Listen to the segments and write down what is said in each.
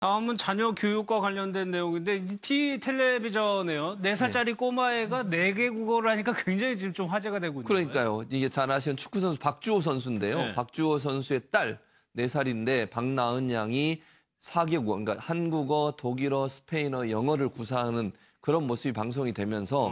다음은 자녀 교육과 관련된 내용인데 텔레비전에요. 4살짜리 꼬마애가 4개 국어를 하니까 굉장히 지금 좀 화제가 되고 있는 거예요. 그러니까요. 이게 잘 아시는 축구 선수 박주호 선수인데요. 네. 박주호 선수의 딸 4살인데 박나은 양이 4개국어, 그러니까 한국어, 독일어, 스페인어, 영어를 구사하는 그런 모습이 방송이 되면서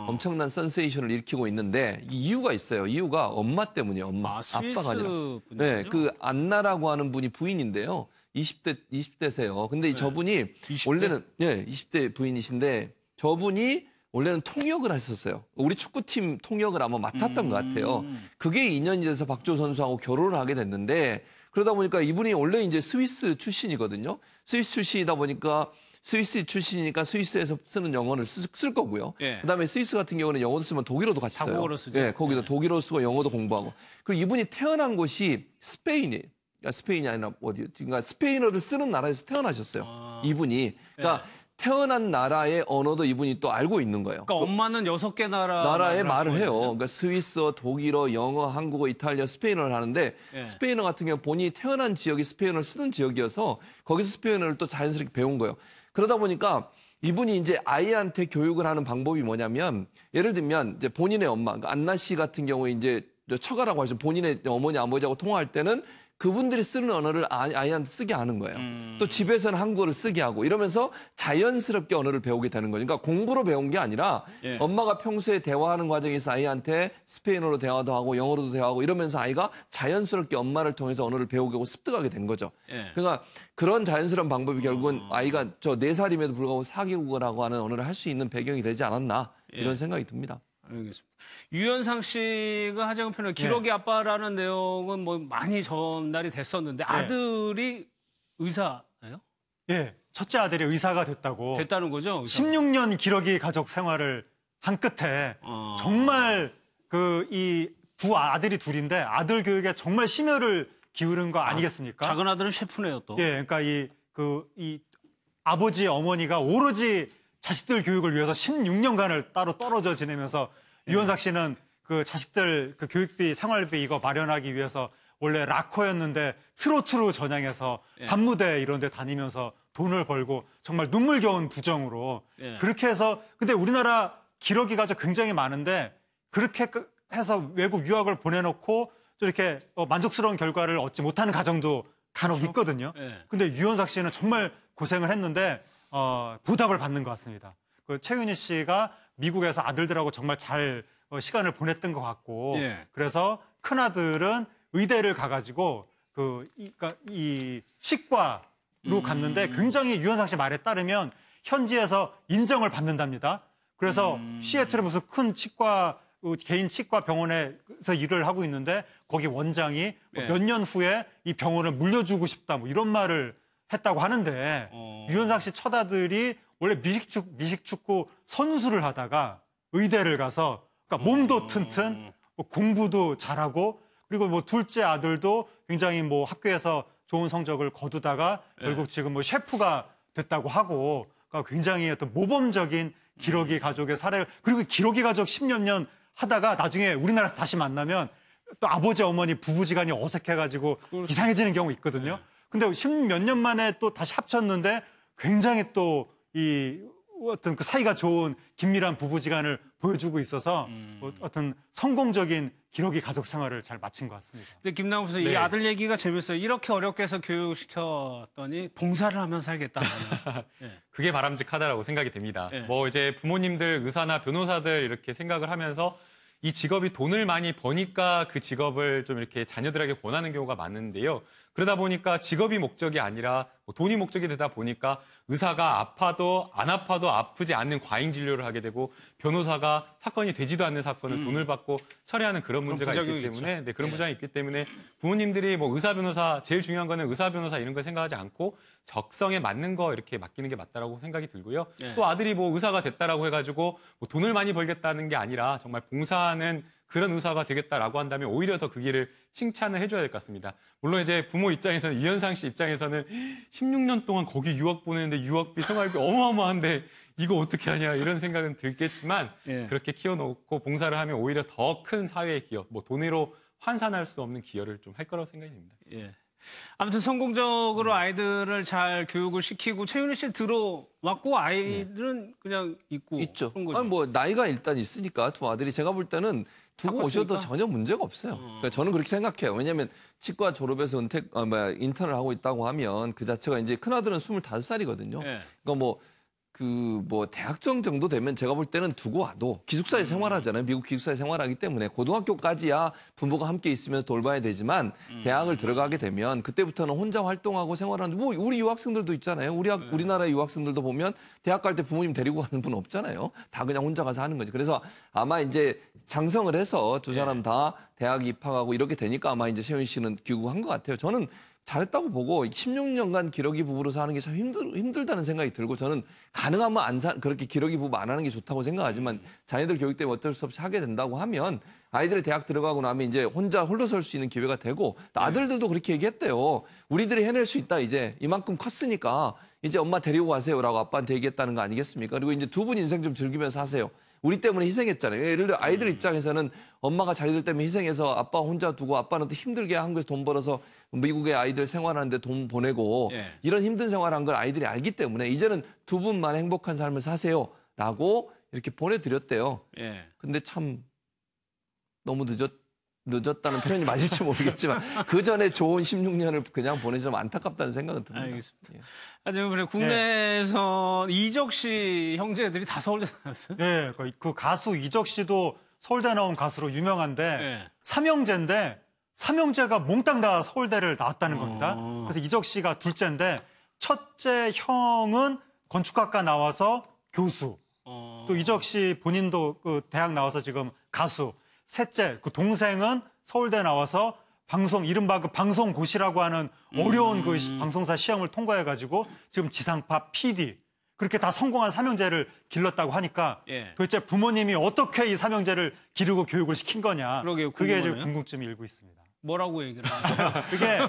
엄청난 센세이션을 일으키고 있는데 이유가 있어요. 이유가 엄마 때문이에요. 엄마. 아빠가 아니라. 네, 그 안나라고 하는 분이 부인인데요. 20대세요. 근데 저분이 20대? 원래는 20대 부인이신데 저분이 원래는 통역을 했었어요. 우리 축구팀 통역을 아마 맡았던 것 같아요. 그게 인연이 돼서 박주호 선수하고 결혼을 하게 됐는데 그러다 보니까 이분이 원래 이제 스위스 출신이거든요. 스위스 출신이다 보니까 스위스 출신이니까 스위스에서 쓰는 영어를 쓸 거고요. 예. 그다음에 스위스 같은 경우는 영어도 쓰면 독일어도 같이 써요. 다국어로 쓰죠. 예, 거기서 독일어 쓰고 영어도 공부하고. 그리고 이분이 태어난 곳이 스페인이에요. 그러니까 스페인이 아니라 어디요? 그러니까 스페인어를 쓰는 나라에서 태어나셨어요. 이분이. 그러니까 태어난 나라의 언어도 이분이 또 알고 있는 거예요. 그러니까 엄마는 6개 나라의 말을 해요. 그러니까 스위스어, 독일어, 영어, 한국어, 이탈리아, 스페인어를 하는데 스페인어 같은 경우 본인이 태어난 지역이 스페인어를 쓰는 지역이어서 거기서 스페인어를 또 자연스럽게 배운 거예요. 그러다 보니까 이분이 이제 아이한테 교육을 하는 방법이 뭐냐면 예를 들면 이제 본인의 엄마, 그러니까 안나 씨 같은 경우에 이제 처가라고 하죠. 본인의 어머니, 아버지하고 통화할 때는 그분들이 쓰는 언어를 아이한테 쓰게 하는 거예요. 또 집에서는 한국어를 쓰게 하고 이러면서 자연스럽게 언어를 배우게 되는 거죠. 그러니까 공부로 배운 게 아니라 엄마가 평소에 대화하는 과정에서 아이한테 스페인어로 대화도 하고 영어로도 대화하고 이러면서 아이가 자연스럽게 엄마를 통해서 언어를 배우게 하고 습득하게 된 거죠. 그러니까 그런 자연스러운 방법이 결국은 아이가 저 4살임에도 불구하고 4개국어라고 하는 언어를 할 수 있는 배경이 되지 않았나 이런 생각이 듭니다. 알겠습니다. 유현상 씨가 하재근 편의 기러기 아빠라는 내용은 뭐 많이 전달이 됐었는데 아들이 의사예요? 예, 첫째 아들이 의사가 됐다는 거죠? 의사가. 16년 기러기 가족 생활을 한 끝에 정말 이 두 아들이 둘인데 아들 교육에 정말 심혈을 기울인 거 아니겠습니까? 작은 아들은 셰프네요 또. 예, 그러니까 이 아버지 어머니가 오로지 자식들 교육을 위해서 16년간을 따로 떨어져 지내면서 유현석 씨는 그 자식들 그 교육비, 생활비 이거 마련하기 위해서 원래 락커였는데 트로트로 전향해서 밤무대 이런 데 다니면서 돈을 벌고 정말 눈물겨운 부정으로 그렇게 해서 근데 우리나라 기러기 가족 굉장히 많은데 그렇게 해서 외국 유학을 보내놓고 좀 이렇게 만족스러운 결과를 얻지 못하는 가정도 간혹 있거든요. 근데 유현석 씨는 정말 고생을 했는데 보답을 받는 것 같습니다. 그 최윤희 씨가 미국에서 아들들하고 정말 잘 시간을 보냈던 것 같고 그래서 큰 아들은 의대를 가가지고 그러니까 이 치과로 갔는데 굉장히 유현상 씨 말에 따르면 현지에서 인정을 받는답니다. 그래서 시애틀에 무슨 큰 개인 치과 병원에서 일을 하고 있는데 거기 원장이 몇 년 후에 이 병원을 물려주고 싶다 뭐 이런 말을 했다고 하는데 유현상 씨 첫 아들이 원래 미식축구 선수를 하다가 의대를 가서 그러니까 몸도 튼튼 공부도 잘하고 그리고 뭐 둘째 아들도 굉장히 뭐 학교에서 좋은 성적을 거두다가 결국 지금 뭐 셰프가 됐다고 하고 그러니까 굉장히 어떤 모범적인 기러기 가족의 사례를 그리고 기러기 가족 10몇 년 하다가 나중에 우리나라에서 다시 만나면 또 아버지 어머니 부부지간이 어색해가지고 이상해지는 경우 있거든요. 근데 10몇 년 만에 또 다시 합쳤는데 굉장히 또 이 어떤 그 사이가 좋은 긴밀한 부부지간을 보여주고 있어서 어떤 성공적인 기러기 가족 생활을 잘 마친 것 같습니다. 근데 김남국 선수 이 아들 얘기가 재밌어요. 이렇게 어렵게 해서 교육시켰더니 봉사를 하면서 살겠다. 그게 바람직하다라고 생각이 됩니다. 뭐 이제 부모님들, 의사나 변호사들 이렇게 생각을 하면서 이 직업이 돈을 많이 버니까 그 직업을 좀 이렇게 자녀들에게 권하는 경우가 많은데요. 그러다 보니까 직업이 목적이 아니라 돈이 목적이 되다 보니까 의사가 아파도 안 아파도 아프지 않는 과잉 진료를 하게 되고 변호사가 사건이 되지도 않는 사건을 돈을 받고 처리하는 그런 문제가 있기 때문에 그런 부작용이 있기 때문에 부모님들이 뭐 의사 변호사 제일 중요한 거는 의사 변호사 이런 걸 생각하지 않고 적성에 맞는 거 이렇게 맡기는 게 맞다라고 생각이 들고요. 또 아들이 뭐 의사가 됐다라고 해가지고 뭐 돈을 많이 벌겠다는 게 아니라 정말 봉사하는 그런 의사가 되겠다라고 한다면 오히려 더 그 길을 칭찬을 해줘야 될 것 같습니다. 물론 이제 부모 입장에서는 유현상 씨 입장에서는 16년 동안 거기 유학 보내는데 유학비, 생활비 어마어마한데 이거 어떻게 하냐 이런 생각은 들겠지만 그렇게 키워놓고 봉사를 하면 오히려 더 큰 사회의 기여, 뭐 돈으로 환산할 수 없는 기여를 좀 할 거라고 생각이 됩니다. 아무튼 성공적으로 아이들을 잘 교육을 시키고 최윤희 씨 들어왔고 아이들은 그냥 있고 있죠. 그런 거죠. 아니 뭐 나이가 일단 있으니까 두 아들이 제가 볼 때는 두고 오셔도 바꿨으니까? 전혀 문제가 없어요. 그러니까 저는 그렇게 생각해요. 왜냐하면 치과 졸업해서 인턴을 하고 있다고 하면 그 자체가 이제 큰 아들은 25살이거든요. 예. 그러니까 대학생 정도 되면 제가 볼 때는 두고 와도 기숙사에 생활하잖아요. 미국 기숙사에 생활하기 때문에 고등학교까지야 부모가 함께 있으면서 돌봐야 되지만 대학을 들어가게 되면 그때부터는 혼자 활동하고 생활하는 뭐 우리 유학생들도 있잖아요. 우리나라 유학생들도 보면 대학 갈 때 부모님 데리고 가는 분 없잖아요. 다 그냥 혼자 가서 하는 거지. 그래서 아마 이제 장성을 해서 두 사람 다 대학 입학하고 이렇게 되니까 아마 이제 세윤 씨는 귀국한 것 같아요. 저는 잘했다고 보고 16년간 기러기 부부로 사는 게 참 힘들다는 생각이 들고 저는 가능하면 그렇게 기러기 부부 안 하는 게 좋다고 생각하지만 자녀들 교육 때문에 어쩔 수 없이 하게 된다고 하면 아이들이 대학 들어가고 나면 이제 홀로 설 수 있는 기회가 되고 또 아들들도 그렇게 얘기했대요. 우리들이 해낼 수 있다 이제 이만큼 컸으니까 이제 엄마 데리고 가세요라고 아빠한테 얘기했다는 거 아니겠습니까? 그리고 이제 두 분 인생 좀 즐기면서 하세요. 우리 때문에 희생했잖아요. 예를 들어 아이들 입장에서는 엄마가 자기들 때문에 희생해서 아빠 혼자 두고 아빠는 또 힘들게 한국에서 돈 벌어서 미국에 아이들 생활하는데 돈 보내고 예. 이런 힘든 생활한 걸 아이들이 알기 때문에 이제는 두 분만 행복한 삶을 사세요라고 이렇게 보내드렸대요. 예. 근데 참 너무 늦었다는 표현이 맞을지 모르겠지만 그 전에 좋은 16년을 그냥 보내서 좀 안타깝다는 생각은 듭니다. 알겠습니다. 예. 하지만 그래 국내에서 이적 씨 형제들이 다 서울대 나왔어요. 네, 그 가수 이적 씨도 서울대 나온 가수로 유명한데 네. 삼형제인데 삼형제가 몽땅 다 서울대를 나왔다는 겁니다. 어. 그래서 이적 씨가 둘째인데 첫째 형은 건축학과 나와서 교수. 또 이적 씨 본인도 그 대학 나와서 지금 가수. 셋째 그 동생은 서울대 나와서 이른바 그 방송고시라고 하는 어려운 그 방송사 시험을 통과해가지고 지금 지상파 PD 그렇게 다 성공한 삼형제를 길렀다고 하니까 예. 도대체 부모님이 어떻게 이 삼형제를 기르고 교육을 시킨 거냐. 그러게요, 그게 이제 궁금하네요. 궁금증이 일고 있습니다. 뭐라고 얘기를 하나요? 그게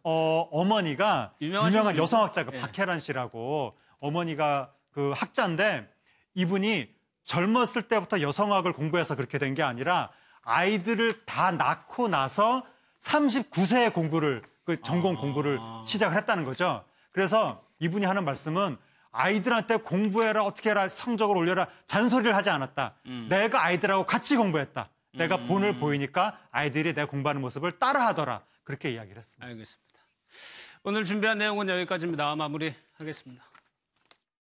어머니가 유명하신 유명한 분이죠? 여성학자 그 예. 박혜란 씨라고 어머니가 그 학자인데 이분이 젊었을 때부터 여성학을 공부해서 그렇게 된 게 아니라 아이들을 다 낳고 나서 39세에 공부를 그 전공 공부를 시작을 했다는 거죠. 그래서 이분이 하는 말씀은 아이들한테 공부해라 어떻게 해라 성적을 올려라 잔소리를 하지 않았다. 내가 아이들하고 같이 공부했다. 내가 본을 보이니까 아이들이 내 공부하는 모습을 따라하더라. 그렇게 이야기를 했습니다. 알겠습니다. 오늘 준비한 내용은 여기까지입니다. 마무리하겠습니다.